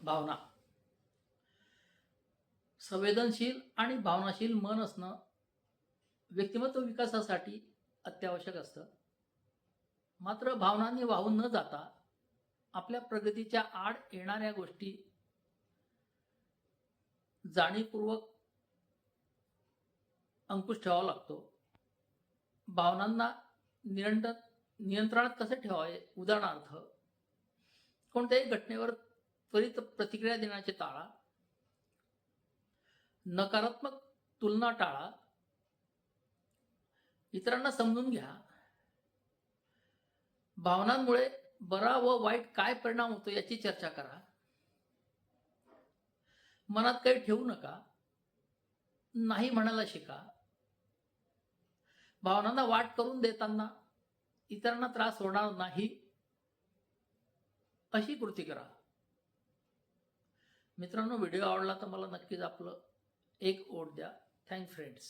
भावना. संवेदनशील आणि भावनाशील मन असणं व्यक्तिमत्व विकासासाठी अत्यावश्यक असतं. मात्र भावनांनी वाहून न जाता आपल्या प्रगतीच्या आड येणाऱ्या गोष्टी जाणीवपूर्वक अंकुश ठेवावा लागतो. भावनांना नियंत्रणात कसे ठेवावे? उदाहरणार्थ, कोणत्याही घटनेवर त्वरित प्रतिक्रिया देण्याचे टाळा. नकारात्मक तुलना टाळा. इतरांना समजून घ्या. भावनांमुळे बरा व वाईट काय परिणाम होतो याची चर्चा करा. मनात काही ठेवू नका. नाही म्हणायला शिका. भावनांना वाट करून देताना इतरांना त्रास होणार नाही अशी कृती करा. मित्रांनो, व्हिडिओ आवडला तर मला नक्कीच आपलं एक ओट द्या. Thank friends.